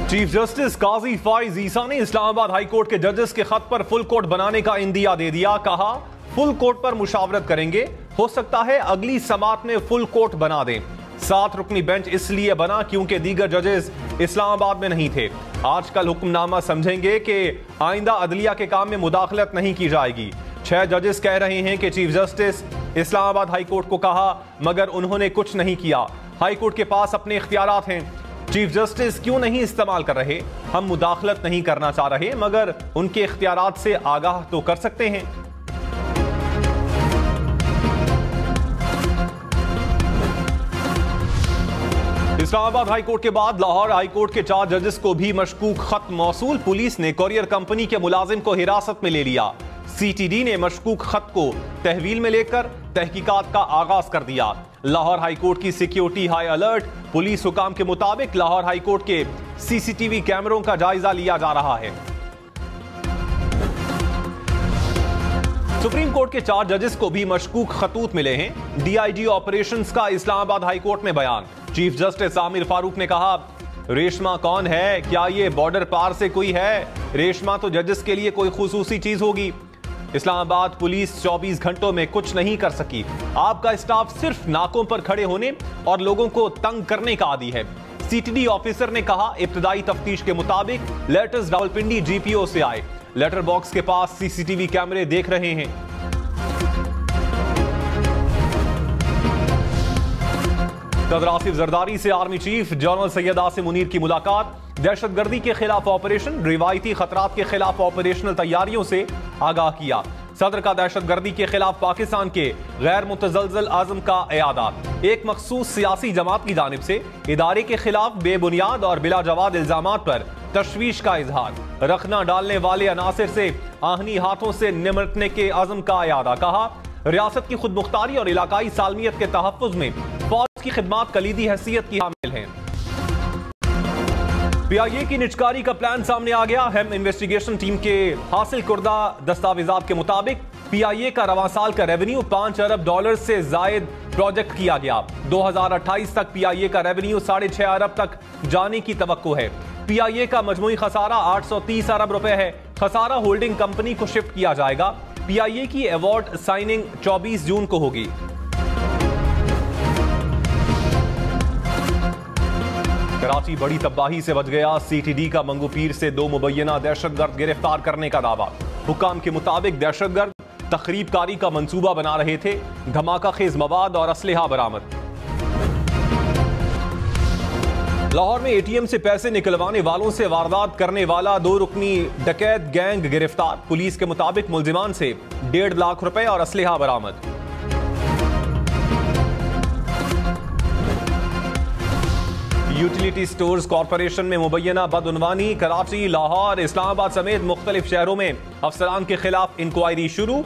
Chief justice काजी फाइज ईसा ने Islamabad high court के जजेस के खत पर फुल कोर्ट बनाने का इंदिया दे दिया। कहा फुल कोर्ट पर मुशावरत करेंगे, हो सकता है अगली समात में फुल कोर्ट बना दें। 7 रुकनी बेंच इसलिए बना क्योंकि दीगर जजेस इस्लामाबाद में नहीं थे। आजकल हुक्मनामा समझेंगे कि आइंदा अदलिया के काम में मुदाखलत नहीं की जाएगी। 6 जजेस कह रहे हैं कि chief justice Islamabad high court को कहा मगर उन्होंने कुछ नहीं किया। हाई कोर्ट के पास अपने इख्तियारात हैं, चीफ जस्टिस क्यों नहीं इस्तेमाल कर रहे? हम मुदाखलत नहीं करना चाह रहे मगर उनके इख्तियारात से आगाह तो कर सकते हैं। इस्लामाबाद हाई कोर्ट के बाद लाहौर हाई कोर्ट के 4 जजेस को भी मशकूक खत मौसूल। पुलिस ने कोरियर कंपनी के मुलाजिम को हिरासत में ले लिया। सीटीडी ने मशकूक खत को तहवील में लेकर तहकीकात का आगाज कर दिया। लाहौर हाई कोर्ट की सिक्योरिटी हाई अलर्ट। पुलिस हुकाम के मुताबिक लाहौर हाई कोर्ट के सीसीटीवी कैमरों का जायजा लिया जा रहा है। सुप्रीम कोर्ट के 4 जजेस को भी मशकूक खतूत मिले हैं। डीआईजी ऑपरेशंस का इस्लामाबाद हाई कोर्ट में बयान। चीफ जस्टिस आमिर फारूक ने कहा रेशमा कौन है? क्या ये बॉर्डर पार से कोई है? रेशमा तो जजेस के लिए कोई खुसूसी चीज होगी। इस्लामाबाद पुलिस 24 घंटों में कुछ नहीं कर सकी। आपका स्टाफ सिर्फ नाकों पर खड़े होने और लोगों को तंग करने का आदी है। सीटीडी ऑफिसर ने कहा इब्तदाई तफ्तीश के मुताबिक लेटर्स रावलपिंडी जीपीओ से आए। लेटर बॉक्स के पास सीसीटीवी कैमरे देख रहे हैं। सदर आसिफ जरदारी से army chief general Syed Asim Munir की मुलाकात। दहशतगर्दी के खिलाफ ऑपरेशन, रिवायती खतरात के खिलाफ ऑपरेशनल तैयारियों से आगाह किया। सदर का दहशतगर्दी के खिलाफ पाकिस्तान के गैर मुतज़लज़ल आज़म का इयादा। एक मखसूस सियासी जमात की जानिब से इदारे के खिलाफ बेबुनियाद और बिला जवाब इल्जामात पर तशवीश का इजहार। रखना डालने वाले अनासिर से आहनी हाथों से निमटने के आज़म का इयादा। कहा रियासत की खुद मुख्तारी और इलाकाई सालमियत के तहफ़्फ़ुज़ में फौज की खिदमात कलीदी हैसियत की हामिल हैं। पीआईए की निजकारी का प्लान सामने आ गया। हेम इन्वेस्टिगेशन टीम के हासिल कुर्दा दस्तावेजात के मुताबिक पीआईए का रवां साल का रेवेन्यू $5 अरब से जायद प्रोजेक्ट किया गया। 2028 तक पीआईए का रेवेन्यू $6.5 अरब तक जाने की तवक्को है। पीआईए का मजमूई खसारा $830 अरब है। खसारा होल्डिंग कंपनी को शिफ्ट किया जाएगा। पीआईए की अवार्ड साइनिंग 24 जून को होगी। कराची बड़ी तबाही से बच गया। सीटीडी का मंगूपीर से 2 मुबैना दहशतगर्द गिरफ्तार करने का दावा। हुक्काम के मुताबिक दहशतगर्द तखरीबकारी का मंसूबा बना रहे थे। धमाका खेज मवाद और असलहा बरामद। लाहौर में एटीएम से पैसे निकलवाने वालों से वारदात करने वाला 2 रुकनी डकैत गैंग गिरफ्तार। पुलिस के मुताबिक मुलजिमान से 1.5 लाख रुपए और असलहा बरामद। यूटिलिटी स्टोर्स कॉरपोरेशन में मुबैना बदउनवानी। कराची, लाहौर, इस्लामाबाद समेत मुख्तलिफ शहरों में अफसरान के खिलाफ इंक्वायरी शुरू।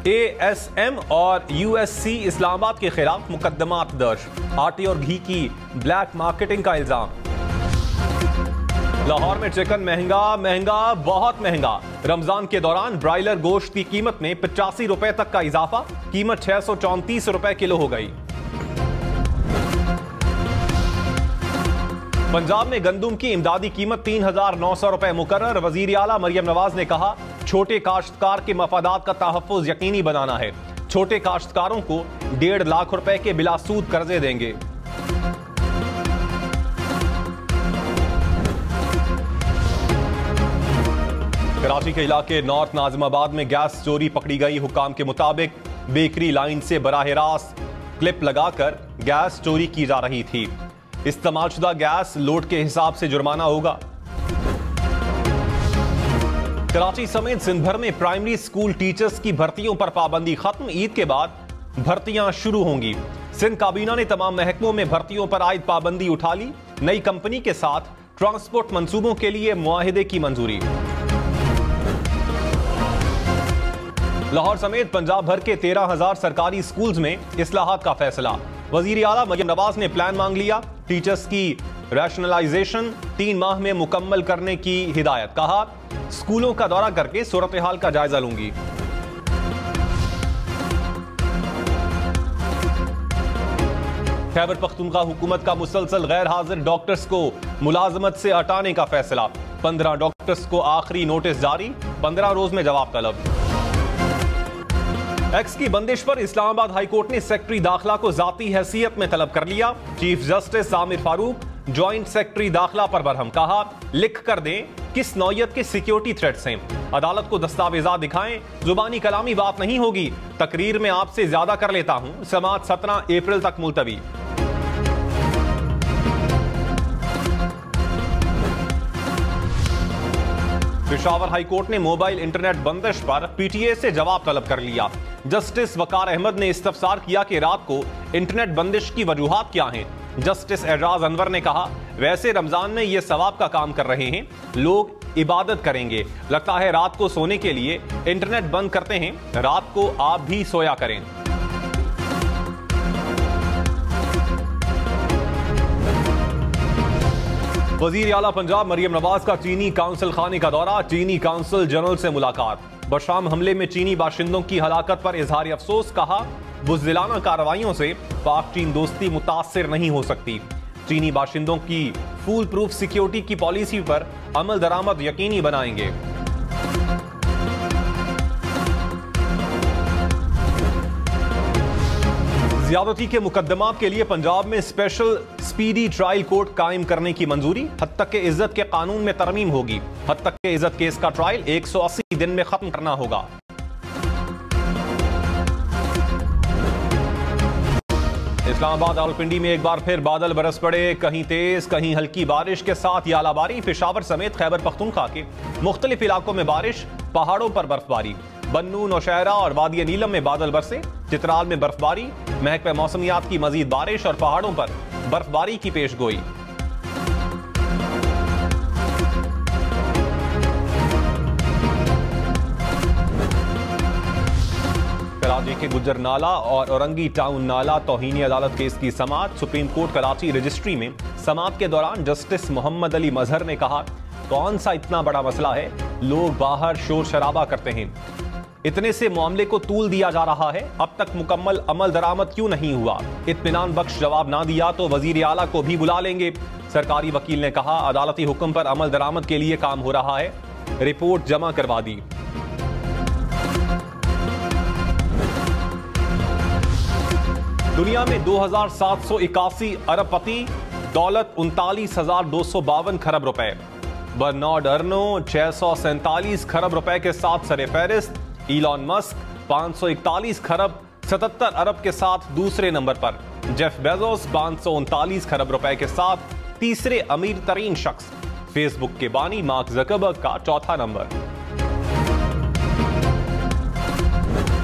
एएसएम और यूएससी इस्लामाबाद के खिलाफ मुकदमात दर्ज। आटे और घी की ब्लैक मार्केटिंग का इल्जाम। लाहौर में चिकन महंगा बहुत महंगा। रमजान के दौरान ब्रायलर गोश्त की कीमत में 85 रुपए तक का इजाफा। कीमत 634 रुपए किलो हो गई। पंजाब में गंदुम की इमदादी कीमत 3,900 रुपए मुकर्रर। वजीर आला मरियम नवाज ने कहा छोटे काश्तकार के मफादात का तहफ़्फ़ुज़ यकीनी बनाना है। छोटे काश्तकारों को 1.5 लाख रुपए के बिलासूद कर्जे देंगे। कराची के इलाके नॉर्थ नाजिमाबाद में गैस चोरी पकड़ी गई। हुकाम के मुताबिक बेकरी लाइन से बराह रास्त क्लिप लगाकर गैस चोरी की जा रही थी। इस्तेमालशुदा गैस लोड के हिसाब से जुर्माना होगा। कराची समेत सिंध भर में प्राइमरी स्कूल टीचर्स की भर्तियों पर पाबंदी खत्म। ईद के बाद भर्तियां शुरू होंगी। सिंध काबीना ने तमाम महकमों में भर्तियों पर आयद पाबंदी उठा ली। नई कंपनी के साथ ट्रांसपोर्ट मंसूबों के लिए मुआहिदे की मंजूरी। लाहौर समेत पंजाब भर के 13,000 सरकारी स्कूल्स में इस्लाहात का फैसला। वजीर आला मरियम नवाज ने प्लान मांग लिया। टीचर्स की रैशनलाइजेशन 3 माह में मुकम्मल करने की हिदायत। कहा स्कूलों का दौरा करके सूरत हाल का जायजा लूंगी। खैबर पख्तूनख्वा हुकूमत का मुसलसल गैर हाजिर डॉक्टर्स को मुलाजमत से हटाने का फैसला। 15 डॉक्टर्स को आखिरी नोटिस जारी, 15 रोज में जवाब तलब। एक्स की बंदिश पर इस्लामाबाद हाईकोर्ट ने सेक्रेटरी दाखिला को जाती हैसियत में तलब कर लिया। Chief justice Aamir Farooq joint secretary दाखिला पर बरहम, कहा लिख कर दें किस नौयत के सिक्योरिटी थ्रेट्स हैं, अदालत को दस्तावेजात दिखाएं, जुबानी कलामी बात नहीं होगी, तकरीर में आपसे ज्यादा कर लेता हूं। समाअत 17 अप्रैल तक मुलतवी। पेशावर हाईकोर्ट ने मोबाइल इंटरनेट बंदिश पर पीटीए से जवाब तलब कर लिया। जस्टिस वकार अहमद ने इस्तफसार किया कि रात को इंटरनेट बंदिश की वजूहात क्या हैं। जस्टिस एजाज अनवर ने कहा वैसे रमजान में ये सवाब का काम कर रहे हैं, लोग इबादत करेंगे, लगता है रात को सोने के लिए इंटरनेट बंद करते हैं, रात को आप भी सोया करें। वजीर आला पंजाब मरियम नवाज का चीनी काउंसिल खाने का दौरा, चीनी काउंसिल जनरल से मुलाकात। बशाम हमले में चीनी बाशिंदों की हलाकत पर इजहार अफसोस, कहा बुज़दिलाना कार्रवाइयों से पाक चीन दोस्ती मुतासिर नहीं हो सकती। चीनी बाशिंदों की फूल प्रूफ सिक्योरिटी की पॉलिसी पर अमल दरामद यकीनी बनाएंगे। ज्यादती के मुकदमात के लिए पंजाब में स्पेशल स्पीडी ट्रायल कोर्ट कायम करने की मंजूरी। हद तक के इज्जत के कानून में तरमीम होगी। हद तक के इज्जत केस का ट्रायल 180 दिन में खत्म करना होगा। इस्लामाबाद रावलपिंडी में एक बार फिर बादल बरस पड़े, कहीं तेज कहीं हल्की बारिश के साथ यालाबारी। पेशावर समेत खैबर पख्तूनख्वा के मुख्तलिफ इलाकों में बारिश, पहाड़ों पर बर्फबारी। बन्नू, नौशहरा और वादिया नीलम में बादल बरसे, चित्राल में बर्फबारी। महकमा मौसमियात की मजीद बारिश और पहाड़ों पर बर्फबारी की पेशगोई। कराची के गुज्जर नाला और औरंगी टाउन नाला तौहीनी अदालत केस की समाअत। सुप्रीम कोर्ट कराची रजिस्ट्री में समाअत के दौरान जस्टिस मोहम्मद अली मजहर ने कहा कौन सा इतना बड़ा मसला है, लोग बाहर शोर शराबा करते हैं, इतने से मामले को तूल दिया जा रहा है, अब तक मुकम्मल अमल दरामद क्यों नहीं हुआ। इत्मीनान बख्श जवाब ना दिया तो वजीर आला को भी बुला लेंगे। सरकारी वकील ने कहा अदालती हुक्म पर अमल दरामद के लिए काम हो रहा है, रिपोर्ट जमा करवा दी। दुनिया में 2781 अरबपति, दौलत 39,252 खरब रुपए। बर्नार्ड अर्नो 647 खरब रुपए के साथ सरे फहरिस्त। इलॉन मस्क 541 खरब 77 अरब के साथ दूसरे नंबर पर। जेफ बेजोस 539 खरब रुपए के साथ तीसरे अमीर तरीन शख्स। फेसबुक के बानी मार्क जकरबर्ग का चौथा नंबर।